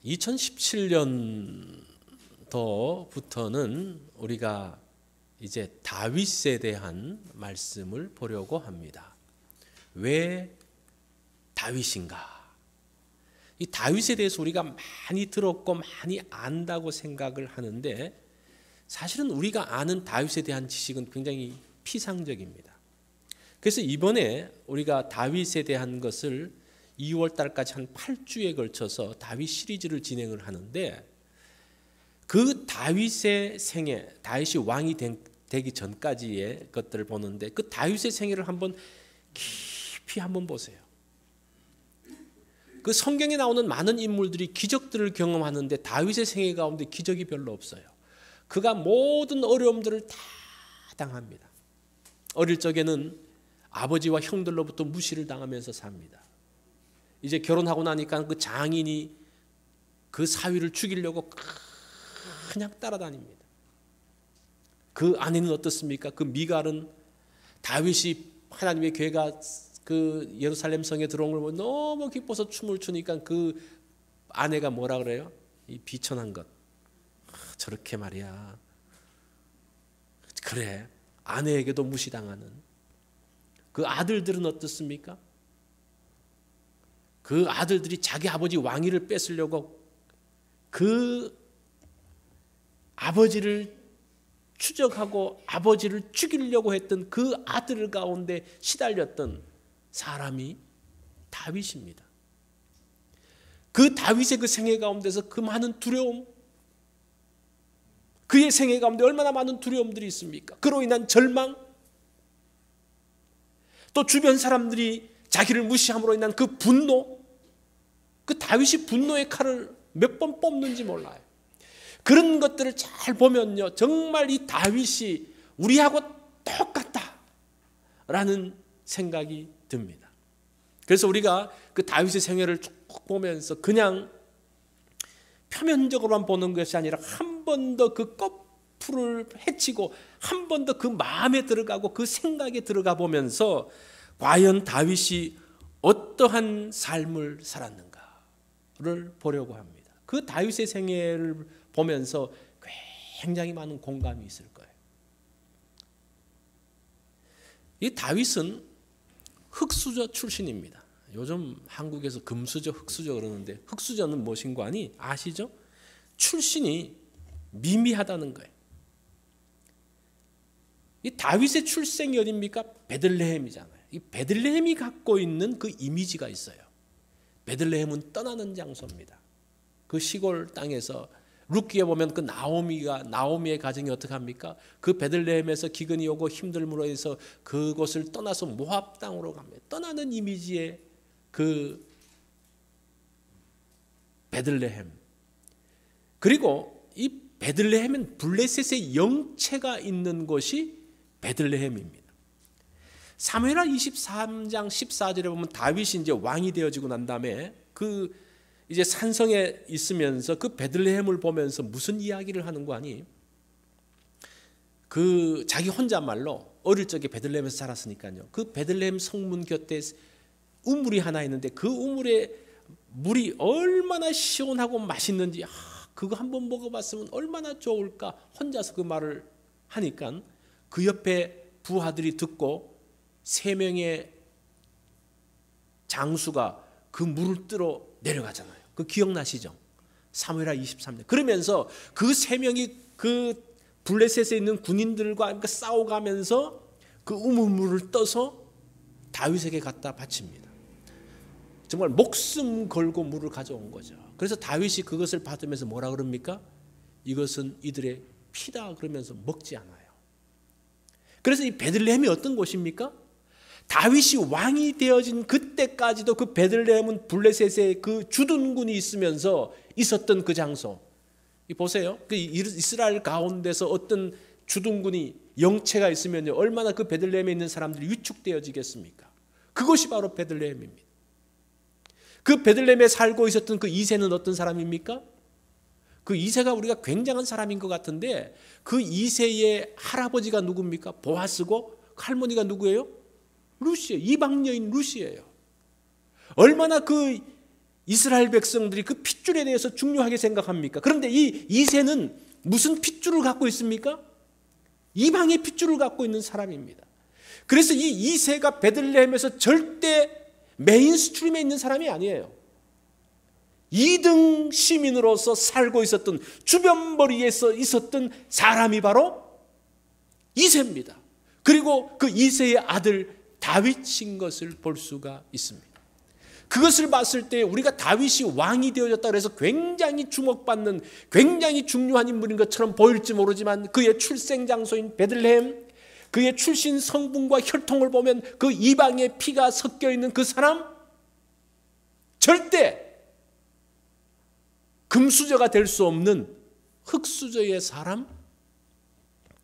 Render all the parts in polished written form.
2017년도부터는 우리가 이제 다윗에 대한 말씀을 보려고 합니다. 왜 다윗인가? 이 다윗에 대해서 우리가 많이 들었고 많이 안다고 생각을 하는데 사실은 우리가 아는 다윗에 대한 지식은 굉장히 피상적입니다. 그래서 이번에 우리가 다윗에 대한 것을 2월 달까지 한 8주에 걸쳐서 다윗 시리즈를 진행을 하는데 그 다윗의 생애, 다윗이 왕이 되기 전까지의 것들을 보는데 그 다윗의 생애를 한번 깊이 한번 보세요. 그 성경에 나오는 많은 인물들이 기적들을 경험하는데 다윗의 생애 가운데 기적이 별로 없어요. 그가 모든 어려움들을 다 당합니다. 어릴 적에는 아버지와 형들로부터 무시를 당하면서 삽니다. 이제 결혼하고 나니까 그 장인이 그 사위를 죽이려고 그냥 따라다닙니다. 그 아내는 어떻습니까? 그 미갈은 다윗이 하나님의 괴가 그 예루살렘 성에 들어온 걸 보고 너무 기뻐서 춤을 추니까 그 아내가 뭐라 그래요? 이 비천한 것. 저렇게 말이야. 그래. 아내에게도 무시당하는. 그 아들들은 어떻습니까? 그 아들들이 자기 아버지 왕위를 뺏으려고 그 아버지를 추적하고 아버지를 죽이려고 했던 그 아들 가운데 시달렸던 사람이 다윗입니다. 그 다윗의 그 생애 가운데서 그 많은 두려움, 그의 생애 가운데 얼마나 많은 두려움들이 있습니까? 그로 인한 절망, 또 주변 사람들이 자기를 무시함으로 인한 그 분노, 그 다윗이 분노의 칼을 몇 번 뽑는지 몰라요. 그런 것들을 잘 보면요, 정말 이 다윗이 우리하고 똑같다라는 생각이 듭니다. 그래서 우리가 그 다윗의 생애를 쭉 보면서 그냥 표면적으로만 보는 것이 아니라 한 번 더 그 거풀을 헤치고 한 번 더 그 마음에 들어가고 그 생각에 들어가 보면서 과연 다윗이 어떠한 삶을 살았는가를 보려고 합니다. 그 다윗의 생애를 보면서 굉장히 많은 공감이 있을 거예요. 이 다윗은 흙수저 출신입니다. 요즘 한국에서 금수저, 흙수저 그러는데 흙수저는 무엇인가 아니 아시죠? 출신이 미미하다는 거예요. 이 다윗의 출생이 어디입니까? 베들레헴이잖아요. 이 베들레헴이 갖고 있는 그 이미지가 있어요. 베들레헴은 떠나는 장소입니다. 그 시골 땅에서 룻기에 보면 그 나오미의 가정이 어떻게 합니까? 그 베들레헴에서 기근이 오고 힘들므로 해서 그곳을 떠나서 모압 땅으로 갑니다. 떠나는 이미지의 그 베들레헴. 그리고 이 베들레헴은 블레셋의 영체가 있는 곳이 베들레헴입니다. 사무엘하 23장 14절에 보면 다윗이 이제 왕이 되어지고 난 다음에 그 이제 산성에 있으면서 그 베들레헴을 보면서 무슨 이야기를 하는 거 아니? 그 자기 혼잣말로 어릴 적에 베들레헴에서 자랐으니까요. 그 베들레헴 성문 곁에 우물이 하나 있는데 그 우물에 물이 얼마나 시원하고 맛있는지 그거 한번 먹어봤으면 얼마나 좋을까 혼자서 그 말을 하니까 그 옆에 부하들이 듣고 3명의 장수가 그 물을 뜨러 내려가잖아요. 그 기억나시죠? 사무엘하 23년. 그러면서 그 3명이 그 블레셋에 있는 군인들과 싸워가면서 그 우물물을 떠서 다윗에게 갖다 바칩니다. 정말 목숨 걸고 물을 가져온 거죠. 그래서 다윗이 그것을 받으면서 뭐라 그럽니까? 이것은 이들의 피다 그러면서 먹지 않아요. 그래서 이 베들레헴이 어떤 곳입니까? 다윗이 왕이 되어진 그때까지도 그 베들레헴은 블레셋에 그 주둔군이 있으면서 있었던 그 장소. 보세요. 그 이스라엘 가운데서 어떤 주둔군이 영체가 있으면요, 얼마나 그 베들레헴에 있는 사람들이 위축되어지겠습니까? 그것이 바로 베들레헴입니다. 그 베들레헴에 살고 있었던 그 이새는 어떤 사람입니까? 그 이새가 우리가 굉장한 사람인 것 같은데 그 이새의 할아버지가 누굽니까? 보아스고 할머니가 누구예요? 루시예요. 이방 여인 루시예요. 얼마나 그 이스라엘 백성들이 그 핏줄에 대해서 중요하게 생각합니까? 그런데 이 이새는 무슨 핏줄을 갖고 있습니까? 이방의 핏줄을 갖고 있는 사람입니다. 그래서 이 이새가 베들레헴에서 절대 메인스트림에 있는 사람이 아니에요. 2등 시민으로서 살고 있었던, 주변머리에서 있었던 사람이 바로 이새입니다. 그리고 그 이새의 아들 다윗인 것을 볼 수가 있습니다. 그것을 봤을 때 우리가 다윗이 왕이 되어졌다 그래서 굉장히 주목받는, 굉장히 중요한 인물인 것처럼 보일지 모르지만, 그의 출생 장소인 베들레헴, 그의 출신 성분과 혈통을 보면 그 이방의 피가 섞여 있는 그 사람, 절대 금수저가 될 수 없는 흙수저의 사람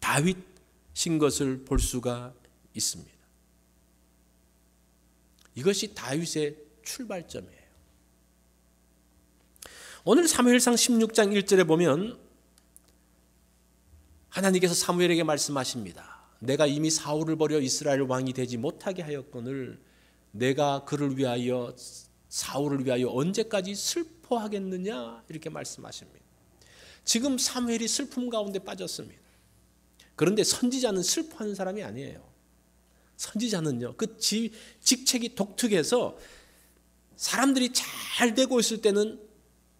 다윗인 것을 볼 수가 있습니다. 이것이 다윗의 출발점이에요. 오늘 사무엘상 16장 1절에 보면 하나님께서 사무엘에게 말씀하십니다. 내가 이미 사울을 버려 이스라엘 왕이 되지 못하게 하였거늘 내가 그를 위하여, 사울을 위하여 언제까지 슬퍼하겠느냐, 이렇게 말씀하십니다. 지금 사무엘이 슬픔 가운데 빠졌습니다. 그런데 선지자는 슬퍼하는 사람이 아니에요. 선지자는요, 그 직책이 독특해서 사람들이 잘 되고 있을 때는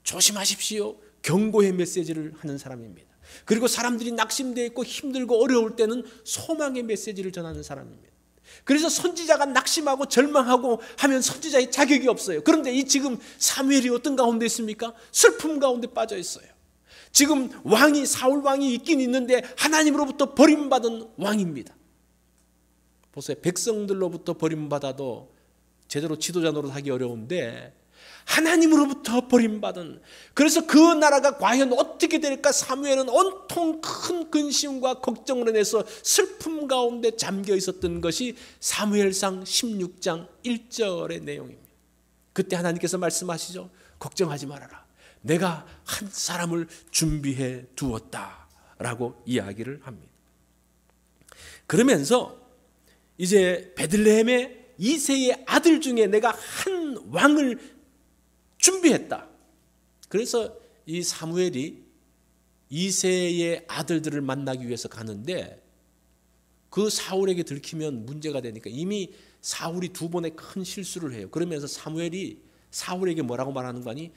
조심하십시오, 경고의 메시지를 하는 사람입니다. 그리고 사람들이 낙심되어 있고 힘들고 어려울 때는 소망의 메시지를 전하는 사람입니다. 그래서 선지자가 낙심하고 절망하고 하면 선지자의 자격이 없어요. 그런데 이 지금 사무엘이 어떤 가운데 있습니까? 슬픔 가운데 빠져 있어요. 지금 왕이, 사울 왕이 있긴 있는데 하나님으로부터 버림받은 왕입니다. 보세요. 백성들로부터 버림받아도 제대로 지도자 노릇하기 어려운데 하나님으로부터 버림받은, 그래서 그 나라가 과연 어떻게 될까 사무엘은 온통 큰 근심과 걱정을 해서 슬픔 가운데 잠겨 있었던 것이 사무엘상 16장 1절의 내용입니다. 그때 하나님께서 말씀하시죠. 걱정하지 말아라, 내가 한 사람을 준비해 두었다라고 이야기를 합니다. 그러면서 이제 베들레헴의 이새의 아들 중에 내가 한 왕을 준비했다. 그래서 이 사무엘이 이새의 아들들을 만나기 위해서 가는데 그 사울에게 들키면 문제가 되니까 이미 사울이 2번의 큰 실수를 해요. 그러면서 사무엘이 사울에게 뭐라고 말하는 거니?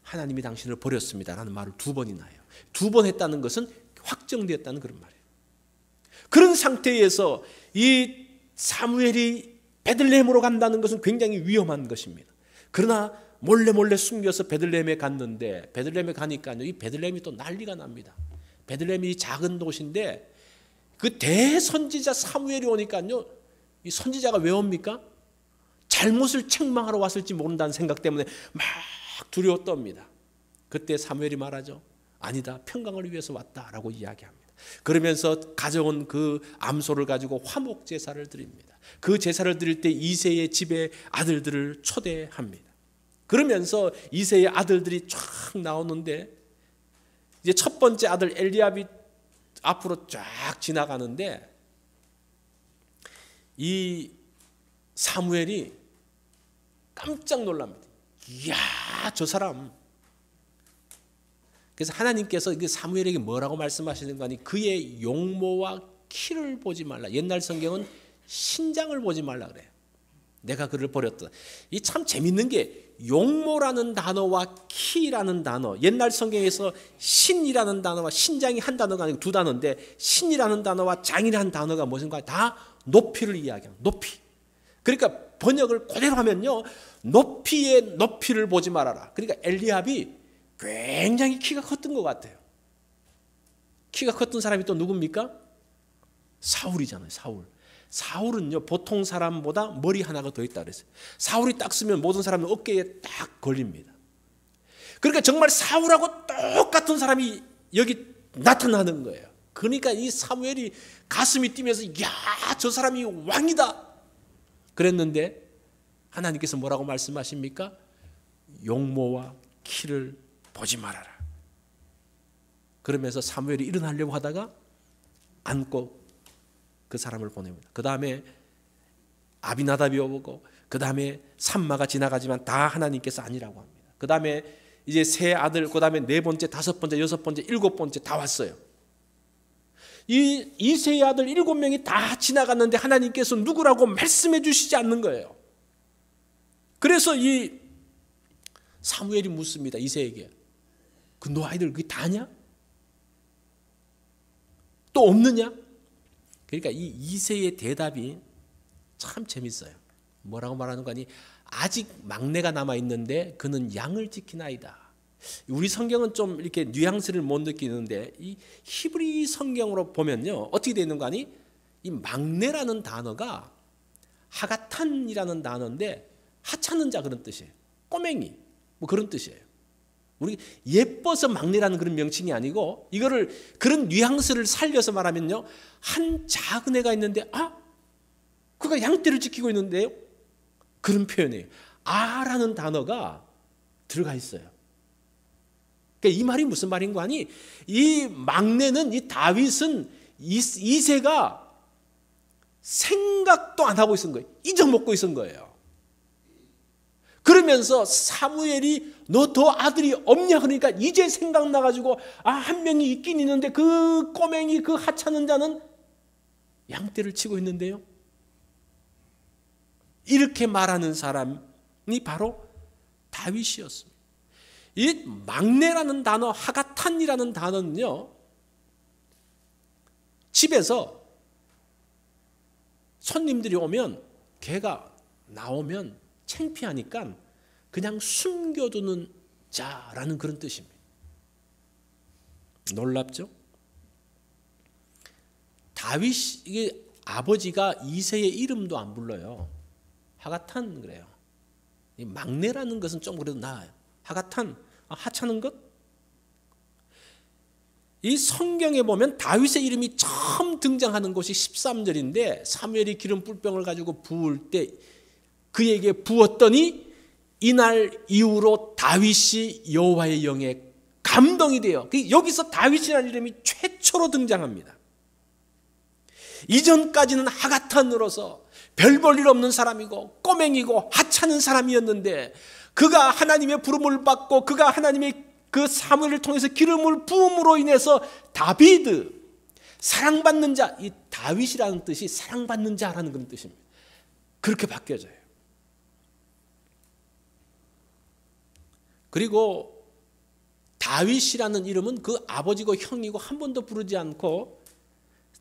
하나님이 당신을 버렸습니다 라는 말을 2번이나 해요. 2번 했다는 것은 확정되었다는 그런 말이에요. 그런 상태에서 이 사무엘이 베들레헴으로 간다는 것은 굉장히 위험한 것입니다. 그러나 몰래 숨겨서 베들레헴에 갔는데, 베들레헴에 가니까요, 이 베들레헴이 또 난리가 납니다. 베들레헴이 작은 도시인데 그 대선지자 사무엘이 오니까요, 이 선지자가 왜 옵니까? 잘못을 책망하러 왔을지 모른다는 생각 때문에 막 두려워 떱니다. 그때 사무엘이 말하죠. 아니다, 평강을 위해서 왔다라고 이야기합니다. 그러면서 가져온 그 암소를 가지고 화목 제사를 드립니다. 그 제사를 드릴 때 이새의 집의 아들들을 초대합니다. 그러면서 이새의 아들들이 쫙 나오는데 이제 첫 번째 아들 엘리압이 앞으로 쫙 지나가는데 이 사무엘이 깜짝 놀랍니다. 이야, 저 사람. 그래서 하나님께서 사무엘에게 뭐라고 말씀하시는 거 아니? 그의 용모와 키를 보지 말라. 옛날 성경은 신장을 보지 말라 그래요. 내가 그를 버렸다. 이 참 재밌는 게 용모라는 단어와 키라는 단어, 옛날 성경에서 신이라는 단어와 신장이 한 단어가 아니고 2단어인데 신이라는 단어와 장이라는 단어가 무엇인가? 다 높이를 이야기합니다. 높이. 그러니까 번역을 그대로 하면요, 높이의 높이를 보지 말아라. 그러니까 엘리압이 굉장히 키가 컸던 것 같아요. 키가 컸던 사람이 또 누굽니까? 사울이잖아요. 사울은요, 보통 사람보다 머리 하나가 더 있다 그랬어요. 사울이 딱 쓰면 모든 사람은 어깨에 딱 걸립니다. 그러니까 정말 사울하고 똑같은 사람이 여기 나타나는 거예요. 그러니까 이 사무엘이 가슴이 뛰면서 야, 저 사람이 왕이다 그랬는데 하나님께서 뭐라고 말씀하십니까? 용모와 키를 보지 말아라. 그러면서 사무엘이 일어나려고 하다가 안고 그 사람을 보냅니다. 그 다음에 아비나답이 오고 그 다음에 삼마가 지나가지만 다 하나님께서 아니라고 합니다. 그 다음에 이제 세 아들, 그 다음에 네 번째, 다섯 번째, 여섯 번째, 일곱 번째 다 왔어요. 이 이새의 아들 7명이 다 지나갔는데 하나님께서 누구라고 말씀해 주시지 않는 거예요. 그래서 이 사무엘이 묻습니다. 이새에게. 너 아이들 그게 다냐? 또 없느냐? 그러니까 이 이새의 대답이 참 재밌어요. 뭐라고 말하는 거니? 아직 막내가 남아있는데 그는 양을 지키나이다. 우리 성경은 좀 이렇게 뉘앙스를 못 느끼는데 이 히브리 성경으로 보면요. 어떻게 되어 있는 거 아니? 이 막내라는 단어가 하가탄이라는 단어인데 하찮은 자 그런 뜻이에요. 꼬맹이 뭐 그런 뜻이에요. 우리 예뻐서 막내라는 그런 명칭이 아니고 이거를 그런 뉘앙스를 살려서 말하면요. 한 작은 애가 있는데 그가 양떼를 지키고 있는데요. 그런 표현이에요. 아라는 단어가 들어가 있어요. 그러니까 이 말이 무슨 말인 거 아니? 이 막내는 이 다윗은 이새가 생각도 안 하고 있은 거예요. 잊어먹고 있은 거예요. 그러면서 사무엘이 너 더 아들이 없냐 그러니까 이제 생각나가지고 한 명이 있긴 있는데 그 꼬맹이 그 하찮은 자는 양떼를 치고 있는데요. 이렇게 말하는 사람이 바로 다윗이었습니다. 이 막내라는 단어, 하가탄이라는 단어는요, 집에서 손님들이 오면 걔가 나오면 창피하니까 그냥 숨겨두는 자라는 그런 뜻입니다. 놀랍죠? 다윗이 아버지가 이새의 이름도 안 불러요. 하가탄 그래요. 이 막내라는 것은 좀 그래도 나아요. 하가탄, 하찮은 것? 이 성경에 보면 다윗의 이름이 처음 등장하는 곳이 13절인데 사무엘이 기름 뿔병을 가지고 부을 때 그에게 부었더니 이날 이후로 다윗이 여호와의 영에 감동이 돼요. 여기서 다윗이라는 이름이 최초로 등장합니다. 이전까지는 하가탄으로서 별 볼 일 없는 사람이고 꼬맹이고 하찮은 사람이었는데 그가 하나님의 부름을 받고 그가 하나님의 그 사무엘을 통해서 기름을 부음으로 인해서 다비드, 사랑받는 자, 이 다윗이라는 뜻이 사랑받는 자라는 그런 뜻입니다. 그렇게 바뀌어져요. 그리고 다윗이라는 이름은 그 아버지고 형이고 한 번도 부르지 않고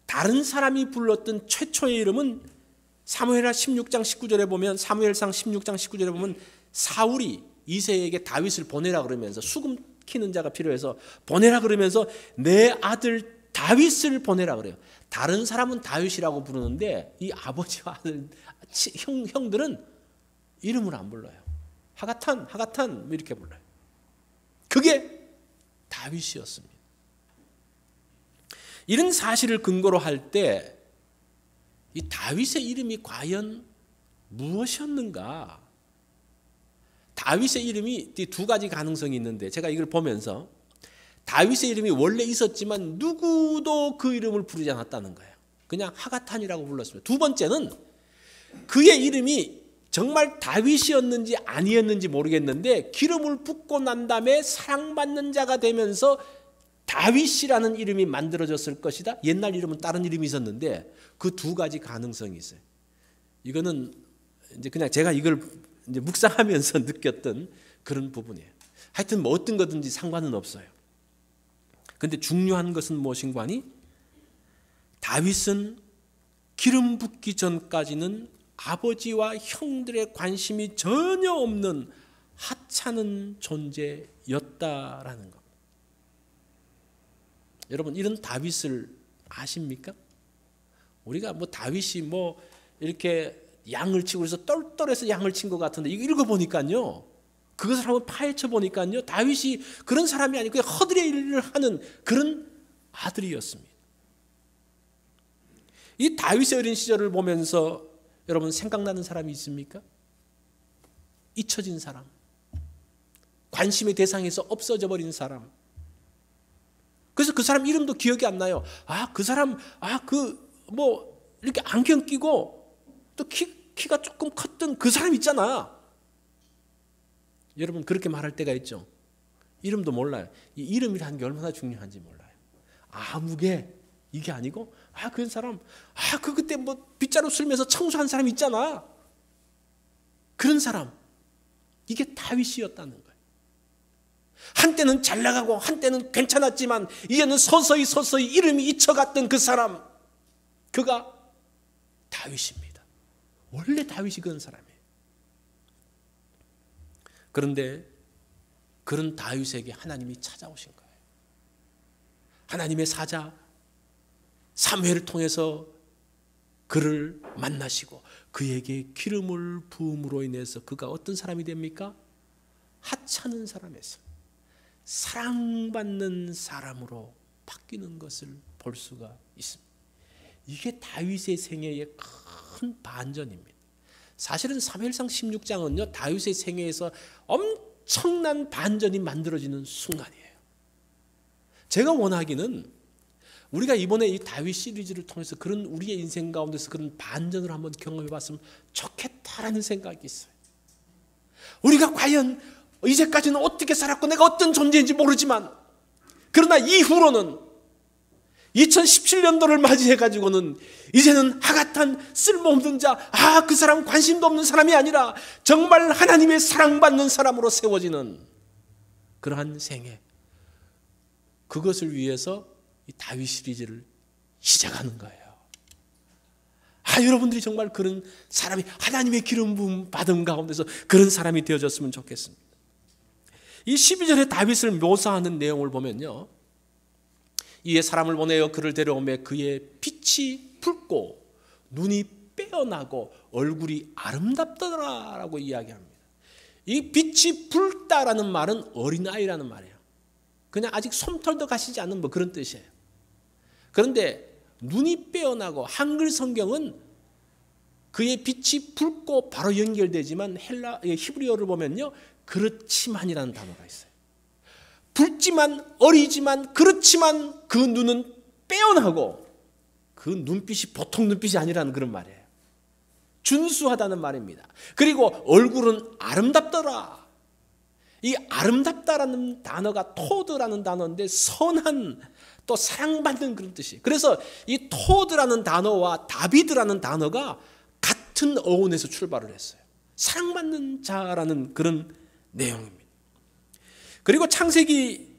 다른 사람이 불렀던 최초의 이름은 사무엘하 16장 19절에 보면 사무엘상 16장 19절에 보면 사울이 이새에게 다윗을 보내라 그러면서 수금 키는 자가 필요해서 보내라 그러면서 내 아들 다윗을 보내라 그래요. 다른 사람은 다윗이라고 부르는데 이 아버지와 아들 형들은 이름을 안 불러요. 하가탄 이렇게 불러요. 그게 다윗이었습니다. 이런 사실을 근거로 할 때 이 다윗의 이름이 과연 무엇이었는가? 다윗의 이름이 두 가지 가능성이 있는데 제가 이걸 보면서 다윗의 이름이 원래 있었지만 누구도 그 이름을 부르지 않았다는 거예요. 그냥 하가탄이라고 불렀습니다. 두 번째는 그의 이름이 정말 다윗이었는지 아니었는지 모르겠는데 기름을 붓고 난 다음에 사랑받는 자가 되면서 다윗이라는 이름이 만들어졌을 것이다. 옛날 이름은 다른 이름이 있었는데 그 두 가지 가능성이 있어요. 이거는 이제 그냥 제가 이걸 이제 묵상하면서 느꼈던 그런 부분이에요. 하여튼 뭐 어떤 거든지 상관은 없어요. 그런데 중요한 것은 무엇인가 하니 다윗은 기름 붓기 전까지는 아버지와 형들의 관심이 전혀 없는 하찮은 존재였다라는 겁니다. 여러분 이런 다윗을 아십니까? 우리가 뭐 다윗이 뭐 이렇게 양을 치고 그래서 똘똘해서 양을 친 것 같은데 이거 읽어보니까요. 그것을 한번 파헤쳐 보니까요. 다윗이 그런 사람이 아니고 그냥 허드렛 일을 하는 그런 아들이었습니다. 이 다윗의 어린 시절을 보면서 여러분 생각나는 사람이 있습니까? 잊혀진 사람, 관심의 대상에서 없어져 버린 사람. 그래서 그 사람 이름도 기억이 안 나요. 그 사람 뭐 이렇게 안경 끼고 또 키가 조금 컸던 그 사람 있잖아. 여러분 그렇게 말할 때가 있죠. 이름도 몰라요. 이 이름이라는 게 얼마나 중요한지 몰라요. 아무개 이게 아니고 그 사람 그때 뭐 빗자루 쓸면서 청소한 사람 있잖아. 그런 사람. 이게 다윗이었다는 거예요. 한때는 잘 나가고 한때는 괜찮았지만 이제는 서서히 이름이 잊혀갔던 그 사람, 그가 다윗입니다. 원래 다윗이 그런 사람이에요. 그런데 그런 다윗에게 하나님이 찾아오신 거예요. 하나님의 사자 사무엘을 통해서 그를 만나시고 그에게 기름을 부음으로 인해서 그가 어떤 사람이 됩니까? 하찮은 사람에서 사랑받는 사람으로 바뀌는 것을 볼 수가 있습니다. 이게 다윗의 생애의 큰 반전입니다. 사실은 사무엘상 16장은요 다윗의 생애에서 엄청난 반전이 만들어지는 순간이에요. 제가 원하기는 우리가 이번에 이 다윗 시리즈를 통해서 그런 우리의 인생 가운데서 그런 반전을 한번 경험해 봤으면 좋겠다라는 생각이 있어요. 우리가 과연 이제까지는 어떻게 살았고 내가 어떤 존재인지 모르지만 그러나 이후로는 2017년도를 맞이해 가지고는 이제는 하갓한 쓸모없는 자, 그 사람 관심도 없는 사람이 아니라 정말 하나님의 사랑받는 사람으로 세워지는 그러한 생애, 그것을 위해서 이 다윗 시리즈를 시작하는 거예요. 여러분들이 정말 그런 사람이 하나님의 기름 부음 받은 가운데서 그런 사람이 되어졌으면 좋겠습니다. 이 12절에 다윗을 묘사하는 내용을 보면요, 이에 사람을 보내어 그를 데려오매 그의 빛이 붉고 눈이 빼어나고 얼굴이 아름답더라라고 이야기합니다. 이 빛이 붉다라는 말은 어린아이라는 말이에요. 그냥 아직 솜털도 가시지 않은 뭐 그런 뜻이에요. 그런데 눈이 빼어나고 한글 성경은 그의 빛이 붉고 바로 연결되지만 히브리어를 보면요 그렇지만이라는 단어가 있어요. 붉지만 어리지만 그렇지만 그 눈은 빼어나고 그 눈빛이 보통 눈빛이 아니라는 그런 말이에요. 준수하다는 말입니다. 그리고 얼굴은 아름답더라. 이 아름답다라는 단어가 토드라는 단어인데 선한 또 사랑받는 그런 뜻이에요. 그래서 이 토드라는 단어와 다비드라는 단어가 같은 어원에서 출발을 했어요. 사랑받는 자라는 그런 내용입니다. 그리고 창세기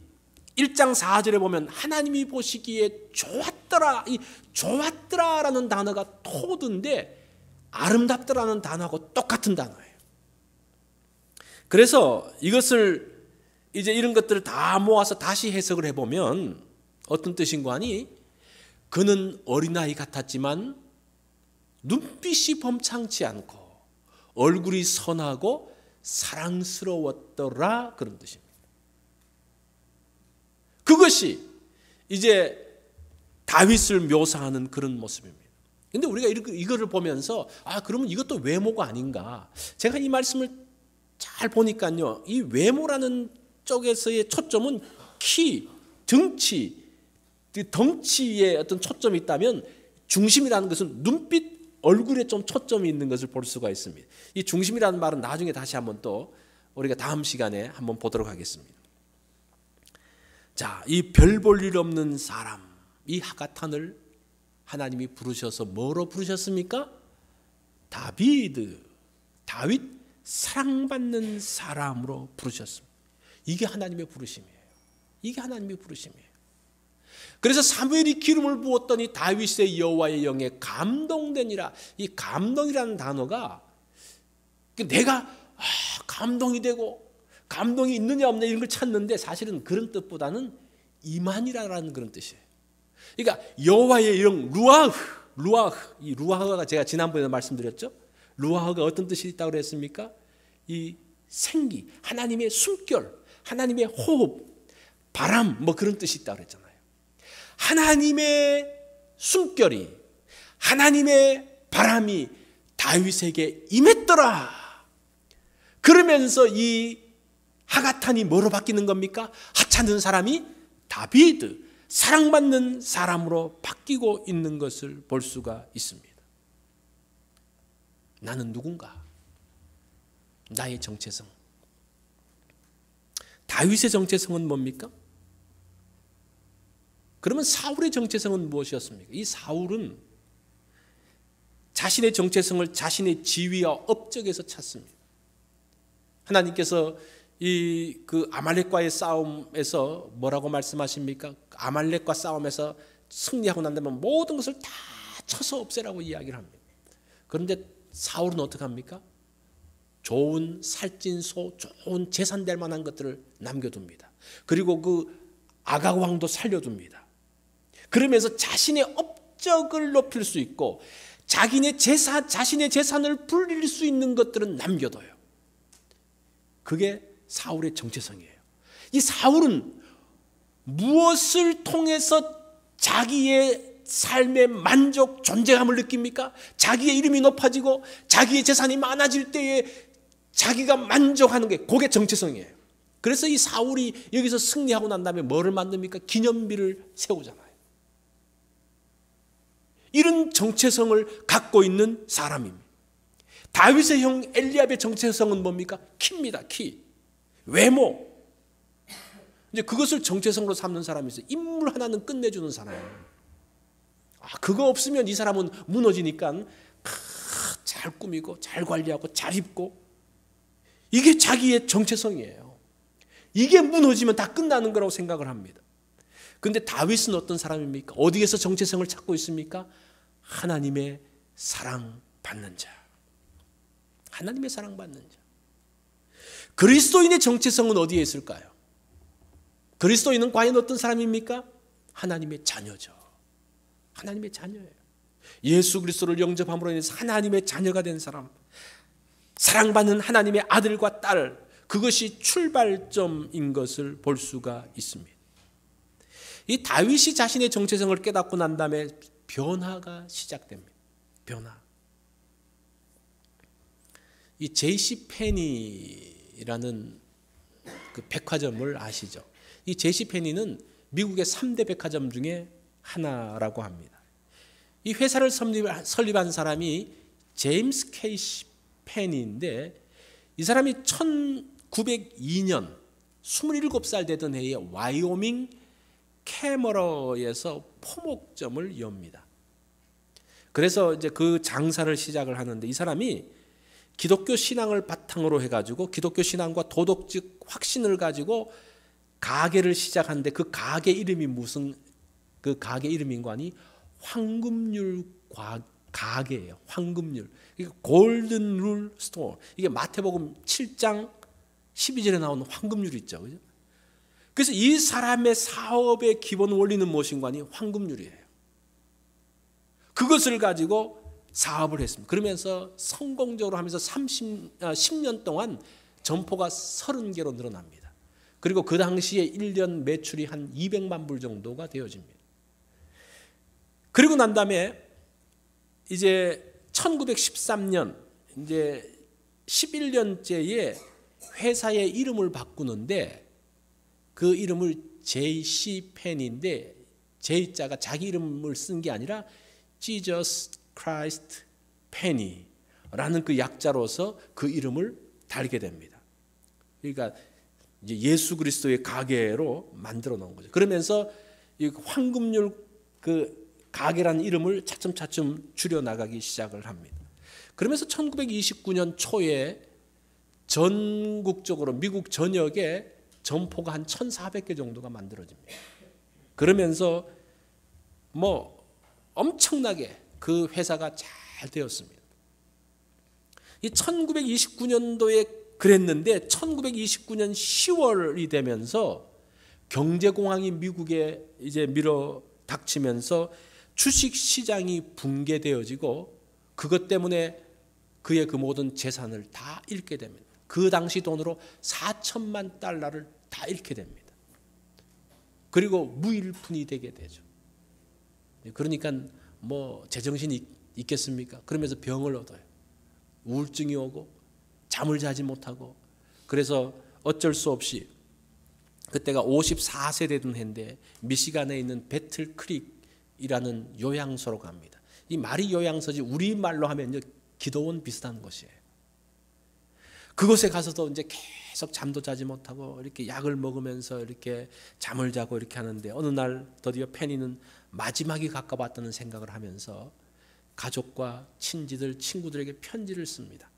1장 4절에 보면 하나님이 보시기에 좋았더라. 이 좋았더라라는 단어가 토드인데 아름답더라는 단어하고 똑같은 단어예요. 그래서 이것을 이제 이런 것들을 다 모아서 다시 해석을 해보면 어떤 뜻인가 하니 그는 어린아이 같았지만 눈빛이 범창치 않고 얼굴이 선하고 사랑스러웠더라 그런 뜻입니다. 그것이 이제 다윗을 묘사하는 그런 모습입니다. 그런데 우리가 이거를 보면서 그러면 이것도 외모가 아닌가. 제가 이 말씀을 잘 보니까요. 이 외모라는 쪽에서의 초점은 키, 등치, 덩치에 어떤 초점이 있다면 중심이라는 것은 눈빛, 얼굴에 좀 초점이 있는 것을 볼 수가 있습니다. 이 중심이라는 말은 나중에 다시 한번 또 우리가 다음 시간에 한번 보도록 하겠습니다. 자, 이 별 볼 일 없는 사람, 이 하갓탄을 하나님이 부르셔서 뭐로 부르셨습니까? 다윗 사랑받는 사람으로 부르셨습니다. 이게 하나님의 부르심이에요. 이게 하나님의 부르심이에요. 그래서 사무엘이 기름을 부었더니 다윗의 여호와의 영에 감동되니라. 이 감동이라는 단어가 내가 감동이 되고 감동이 있느냐 없느냐 이런 걸 찾는데 사실은 그런 뜻보다는 이만이라는 그런 뜻이에요. 그러니까 여호와의 영 루아흐 이 루아흐가 제가 지난번에 말씀드렸죠. 루아흐가 어떤 뜻이 있다고 그랬습니까? 이 생기, 하나님의 숨결, 하나님의 호흡, 바람 뭐 그런 뜻이 있다고 그랬잖아요. 하나님의 숨결이, 하나님의 바람이 다윗에게 임했더라. 그러면서 이 하갓탄이 뭐로 바뀌는 겁니까? 하찮은 사람이 다비드, 사랑받는 사람으로 바뀌고 있는 것을 볼 수가 있습니다. 나는 누군가? 나의 정체성, 다윗의 정체성은 뭡니까? 그러면 사울의 정체성은 무엇이었습니까? 이 사울은 자신의 정체성을 자신의 지위와 업적에서 찾습니다. 하나님께서 그 아말렉과의 싸움에서 뭐라고 말씀하십니까? 아말렉과 싸움에서 승리하고 난 다음에 모든 것을 다 쳐서 없애라고 이야기를 합니다. 그런데 사울은 어떻게 합니까? 좋은 살찐소, 좋은 재산 될 만한 것들을 남겨둡니다. 그리고 그 아각 왕도 살려둡니다. 그러면서 자신의 업적을 높일 수 있고 자신의 재산을 불릴 수 있는 것들은 남겨둬요. 그게 사울의 정체성이에요. 이 사울은 무엇을 통해서 자기의 삶의 만족, 존재감을 느낍니까? 자기의 이름이 높아지고 자기의 재산이 많아질 때에 자기가 만족하는 게 그게 정체성이에요. 그래서 이 사울이 여기서 승리하고 난 다음에 뭐를 만듭니까? 기념비를 세우잖아요. 이런 정체성을 갖고 있는 사람입니다. 다윗의 형 엘리압의 정체성은 뭡니까? 키입니다. 키. 외모. 이제 그것을 정체성으로 삼는 사람이 있어요. 인물 하나는 끝내주는 사람. 그거 없으면 이 사람은 무너지니까 잘 꾸미고 잘 관리하고 잘 입고 이게 자기의 정체성이에요. 이게 무너지면 다 끝나는 거라고 생각을 합니다. 그런데 다윗은 어떤 사람입니까? 어디에서 정체성을 찾고 있습니까? 하나님의 사랑받는 자. 하나님의 사랑받는 자. 그리스도인의 정체성은 어디에 있을까요? 그리스도인은 과연 어떤 사람입니까? 하나님의 자녀죠. 하나님의 자녀예요. 예수 그리스도를 영접함으로 인해서 하나님의 자녀가 된 사람, 사랑받는 하나님의 아들과 딸, 그것이 출발점인 것을 볼 수가 있습니다. 이 다윗이 자신의 정체성을 깨닫고 난 다음에 변화가 시작됩니다. 변화. 이 J.C. 페니라는 그 백화점을 아시죠? 이 J.C. 페니는 미국의 3대 백화점 중에 하나라고 합니다. 이 회사를 설립한 사람이 제임스 케이시 페니인데 이 사람이 1902년 27살 되던 해에 와이오밍 캐머러에서 포목점을 엽니다. 그래서 이제 그 장사를 시작을 하는데 이 사람이 기독교 신앙을 바탕으로 해가지고 기독교 신앙과 도덕적 확신을 가지고 가게를 시작하는데 그 가게 이름이 무슨 그 가게 이름인가니 황금률 가게예요. 황금률. 이게 골든 룰 스토어. 이게 마태복음 7장 12절에 나오는 황금률 있죠. 그죠? 그래서 이 사람의 사업의 기본 원리는 무엇인가니 황금률이에요. 그것을 가지고 사업을 했습니다. 그러면서 성공적으로 하면서 10년 동안 점포가 30개로 늘어납니다. 그리고 그 당시에 1년 매출이 한 200만 불 정도가 되어집니다. 그리고 난 다음에 이제 1913년 이제 11년째에 회사의 이름을 바꾸는데 그 이름을 J.C. 펜인데 J자가 자기 이름을 쓴 게 아니라 Jesus Christ Penny라는 그 약자로서 그 이름을 달게 됩니다. 그러니까 이제 예수 그리스도의 가게로 만들어 놓은 거죠. 그러면서 이 황금률 그 가게라는 이름을 차츰차츰 줄여 나가기 시작을 합니다. 그러면서 1929년 초에 전국적으로 미국 전역에 점포가 한 1,400개 정도가 만들어집니다. 그러면서 뭐 엄청나게 그 회사가 잘 되었습니다. 이 1929년도에 그랬는데 1929년 10월이 되면서 경제공황이 미국에 이제 밀어 닥치면서 주식 시장이 붕괴되어지고 그것 때문에 그의 그 모든 재산을 다 잃게 됩니다. 그 당시 돈으로 4천만 달러를 다 잃게 됩니다. 그리고 무일푼이 되게 되죠. 그러니까 뭐 제정신이 있겠습니까? 그러면서 병을 얻어요. 우울증이 오고 잠을 자지 못하고 그래서 어쩔 수 없이 그때가 54세 되던 해인데 미시간에 있는 배틀 크릭이라는 요양소로 갑니다. 이 말이 요양소지 우리말로 하면 기도원 비슷한 곳이에요. 그곳에 가서도 이제 계속 잠도 자지 못하고 이렇게 약을 먹으면서 이렇게 잠을 자고 이렇게 하는데, 어느 날 드디어 페니는 마지막이 가까웠다는 생각을 하면서 가족과 친지들, 친구들에게 편지를 씁니다.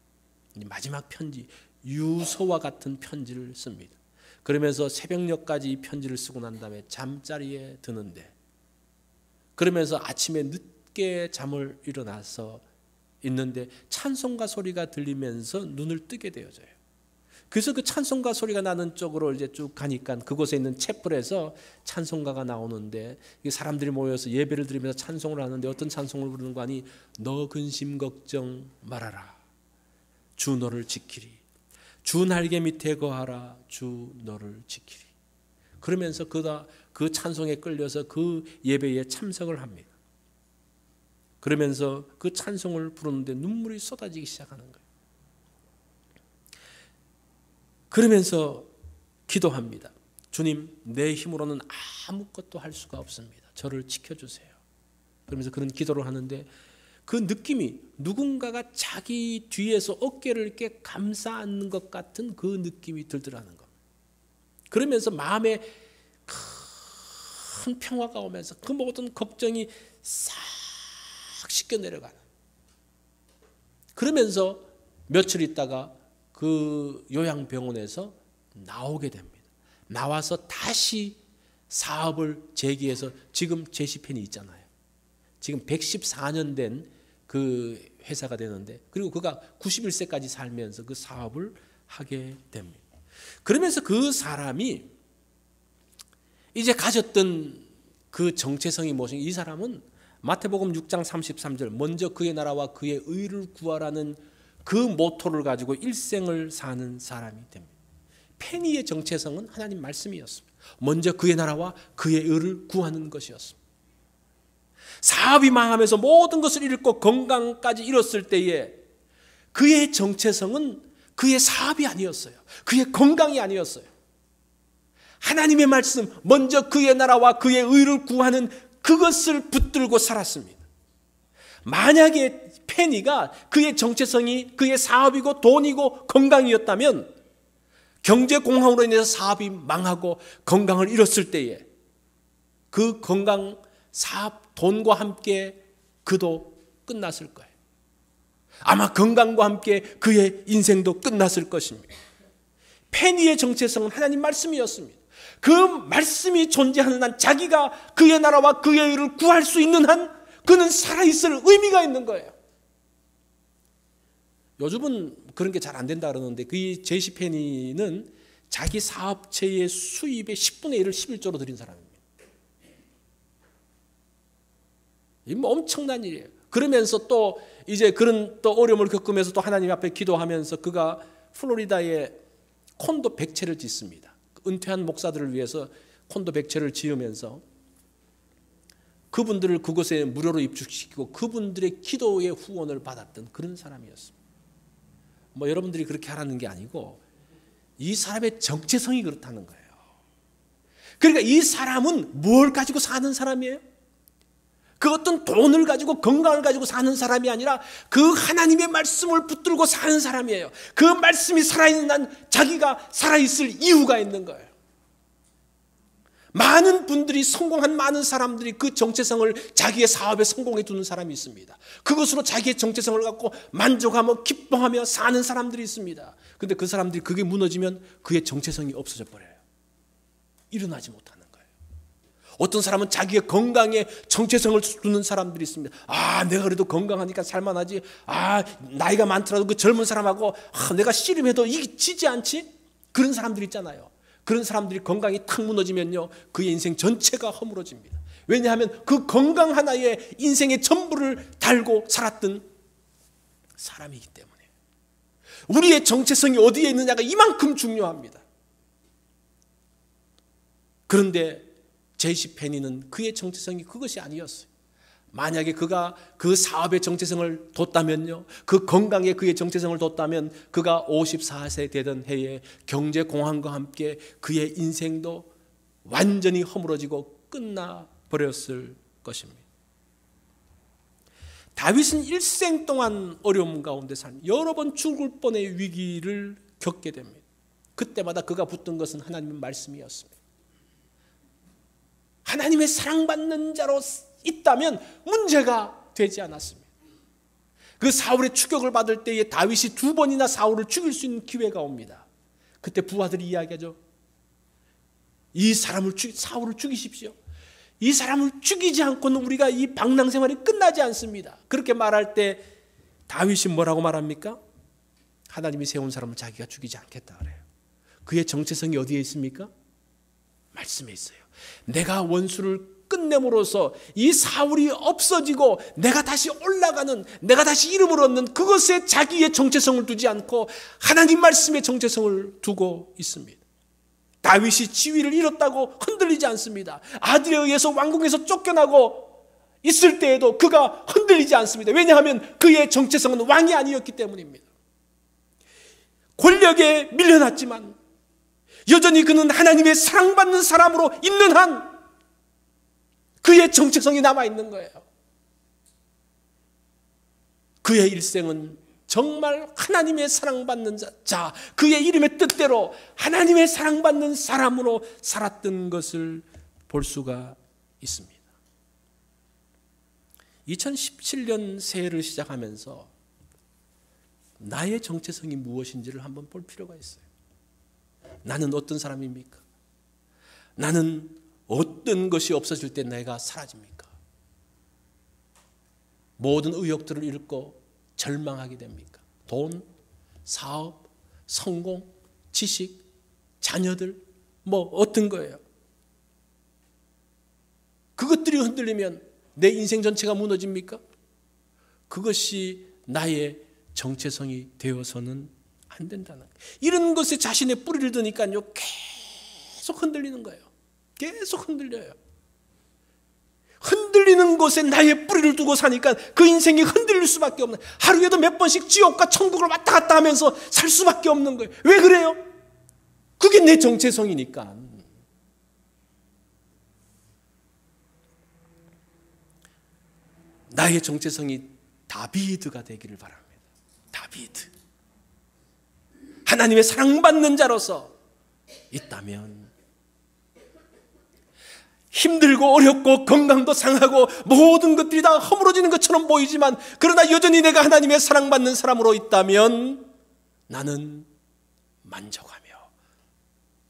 마지막 편지, 유서와 같은 편지를 씁니다. 그러면서 새벽녘까지 이 편지를 쓰고 난 다음에 잠자리에 드는데, 그러면서 아침에 늦게 잠을 일어나서 있는데 찬송가 소리가 들리면서 눈을 뜨게 되어져요. 그래서 그 찬송가 소리가 나는 쪽으로 이제 쭉 가니까 그곳에 있는 채플에서 찬송가가 나오는데, 사람들이 모여서 예배를 드리면서 찬송을 하는데 어떤 찬송을 부르는 거 아니? 너 근심 걱정 말아라, 주 너를 지키리. 주 날개 밑에 거하라, 주 너를 지키리. 그러면서 그 찬송에 끌려서 그 예배에 참석을 합니다. 그러면서 그 찬송을 부르는데 눈물이 쏟아지기 시작하는 거예요. 그러면서 기도합니다. 주님, 내 힘으로는 아무것도 할 수가 없습니다. 저를 지켜주세요. 그러면서 그런 기도를 하는데, 그 느낌이 누군가가 자기 뒤에서 어깨를 이렇게 감싸 안는 것 같은 그 느낌이 들더라는 겁니다. 그러면서 마음에 큰 평화가 오면서 그 모든 걱정이 싹 씻겨 내려가는. 그러면서 며칠 있다가 그 요양병원에서 나오게 됩니다. 나와서 다시 사업을 재기해서 지금 제시펜이 있잖아요. 지금 114년 된 그 회사가 되는데, 그리고 그가 91세까지 살면서 그 사업을 하게 됩니다. 그러면서 그 사람이 이제 가졌던 그 정체성이 무엇인가? 이 사람은 마태복음 6장 33절 먼저 그의 나라와 그의 의를 구하라는 그 모토를 가지고 일생을 사는 사람이 됩니다. 페니의 정체성은 하나님 말씀이었습니다. 먼저 그의 나라와 그의 의를 구하는 것이었습니다. 사업이 망하면서 모든 것을 잃고 건강까지 잃었을 때에 그의 정체성은 그의 사업이 아니었어요. 그의 건강이 아니었어요. 하나님의 말씀, 먼저 그의 나라와 그의 의를 구하는 그것을 붙들고 살았습니다. 만약에 페니가 그의 정체성이 그의 사업이고 돈이고 건강이었다면, 경제공황으로 인해서 사업이 망하고 건강을 잃었을 때에 그 건강, 사업, 돈과 함께 그도 끝났을 거예요. 아마 건강과 함께 그의 인생도 끝났을 것입니다. 페니의 정체성은 하나님 말씀이었습니다. 그 말씀이 존재하는 한, 자기가 그의 나라와 그의 의를 구할 수 있는 한 그는 살아있을 의미가 있는 거예요. 요즘은 그런 게 잘 안 된다 그러는데, 그 제시 페니는 자기 사업체의 수입의 10분의 1을 11조로 드린 사람입니다. 이 뭐 엄청난 일이에요. 그러면서 또 이제 그런 또 어려움을 겪으면서 또 하나님 앞에 기도하면서 그가 플로리다에 콘도 100채를 짓습니다. 은퇴한 목사들을 위해서 콘도 100채를 지으면서 그분들을 그곳에 무료로 입주시키고 그분들의 기도의 후원을 받았던 그런 사람이었습니다. 뭐 여러분들이 그렇게 하라는 게 아니고 이 사람의 정체성이 그렇다는 거예요. 그러니까 이 사람은 뭘 가지고 사는 사람이에요? 그 어떤 돈을 가지고 건강을 가지고 사는 사람이 아니라 그 하나님의 말씀을 붙들고 사는 사람이에요. 그 말씀이 살아있는 한 자기가 살아있을 이유가 있는 거예요. 많은 분들이, 성공한 많은 사람들이 그 정체성을 자기의 사업에 성공해 두는 사람이 있습니다. 그것으로 자기의 정체성을 갖고 만족하며 기뻐하며 사는 사람들이 있습니다. 그런데 그 사람들이 그게 무너지면 그의 정체성이 없어져 버려요. 일어나지 못하는 거예요. 어떤 사람은 자기의 건강에 정체성을 두는 사람들이 있습니다. 아, 내가 그래도 건강하니까 살만하지. 아, 나이가 많더라도 그 젊은 사람하고 내가 씨름해도 이기지 않지? 그런 사람들 있잖아요. 그런 사람들이 건강이 탁 무너지면요, 그의 인생 전체가 허물어집니다. 왜냐하면 그 건강 하나에 인생의 전부를 달고 살았던 사람이기 때문에. 우리의 정체성이 어디에 있느냐가 이만큼 중요합니다. 그런데 제시 페니는 그의 정체성이 그것이 아니었어요. 만약에 그가 그 사업의 정체성을 뒀다면요, 그 건강에 그의 정체성을 뒀다면 그가 54세 되던 해에 경제공황과 함께 그의 인생도 완전히 허물어지고 끝나버렸을 것입니다. 다윗은 일생 동안 어려움 가운데 산 여러 번 죽을 뻔의 위기를 겪게 됩니다. 그때마다 그가 붙든 것은 하나님의 말씀이었습니다. 하나님의 사랑받는 자로 있다면 문제가 되지 않았습니다. 그 사울의 추격을 받을 때에 다윗이 2번이나 사울을 죽일 수 있는 기회가 옵니다. 그때 부하들이 이야기하죠. 이 사람을 사울을 죽이십시오. 이 사람을 죽이지 않고는 우리가 이 방랑 생활이 끝나지 않습니다. 그렇게 말할 때 다윗이 뭐라고 말합니까? 하나님이 세운 사람을 자기가 죽이지 않겠다 그래요. 그의 정체성이 어디에 있습니까? 말씀에 있어요. 내가 원수를 끝냄으로써 이 사울이 없어지고 내가 다시 올라가는, 내가 다시 이름을 얻는 그것에 자기의 정체성을 두지 않고 하나님 말씀의 정체성을 두고 있습니다. 다윗이 지위를 잃었다고 흔들리지 않습니다. 아들에 의해서 왕궁에서 쫓겨나고 있을 때에도 그가 흔들리지 않습니다. 왜냐하면 그의 정체성은 왕이 아니었기 때문입니다. 권력에 밀려났지만 여전히 그는 하나님의 사랑받는 사람으로 있는 한 그의 정체성이 남아있는 거예요. 그의 일생은 정말 하나님의 사랑받는 자, 그의 이름의 뜻대로 하나님의 사랑받는 사람으로 살았던 것을 볼 수가 있습니다. 2017년 새해를 시작하면서 나의 정체성이 무엇인지를 한번 볼 필요가 있어요. 나는 어떤 사람입니까? 나는 어떤 것이 없어질 때 내가 사라집니까? 모든 의욕들을 잃고 절망하게 됩니까? 돈, 사업, 성공, 지식, 자녀들, 뭐 어떤 거예요? 그것들이 흔들리면 내 인생 전체가 무너집니까? 그것이 나의 정체성이 되어서는 안 된다는 거예요. 이런 것에 자신의 뿌리를 드니까요 계속 흔들리는 거예요. 계속 흔들려요. 흔들리는 곳에 나의 뿌리를 두고 사니까 그 인생이 흔들릴 수밖에 없는, 하루에도 몇 번씩 지옥과 천국을 왔다 갔다 하면서 살 수밖에 없는 거예요. 왜 그래요? 그게 내 정체성이니까. 나의 정체성이 다비드가 되기를 바랍니다. 다비드. 하나님의 사랑받는 자로서 있다면 힘들고 어렵고 건강도 상하고 모든 것들이 다 허물어지는 것처럼 보이지만 그러나 여전히 내가 하나님의 사랑받는 사람으로 있다면 나는 만족하며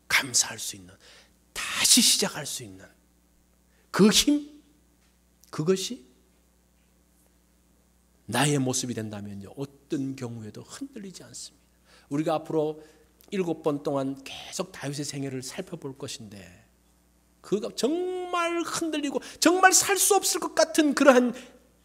감사할 수 있는, 다시 시작할 수 있는 그 힘, 그것이 나의 모습이 된다면요 어떤 경우에도 흔들리지 않습니다. 우리가 앞으로 7번 동안 계속 다윗의 생애를 살펴볼 것인데 그가 정말 흔들리고 정말 살 수 없을 것 같은 그러한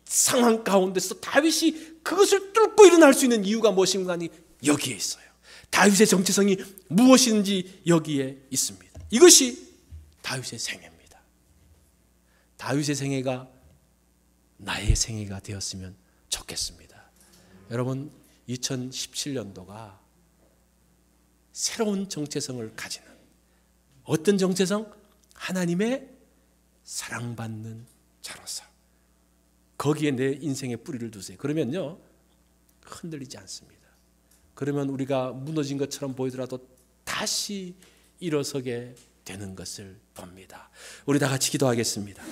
상황 가운데서 다윗이 그것을 뚫고 일어날 수 있는 이유가 무엇인가 하니 여기에 있어요. 다윗의 정체성이 무엇인지 여기에 있습니다. 이것이 다윗의 생애입니다. 다윗의 생애가 나의 생애가 되었으면 좋겠습니다. 여러분 2017년도가 새로운 정체성을 가지는, 어떤 정체성? 하나님의 사랑받는 자로서 거기에 내 인생의 뿌리를 두세요. 그러면요 흔들리지 않습니다. 그러면 우리가 무너진 것처럼 보이더라도 다시 일어서게 되는 것을 봅니다. 우리 다 같이 기도하겠습니다.